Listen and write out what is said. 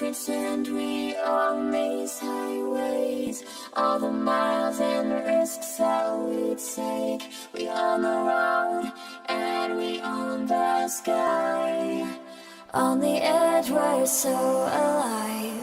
could and we on these highways. All the miles and risks that we'd take. We on the road and we on the sky. On the edge we're so alive.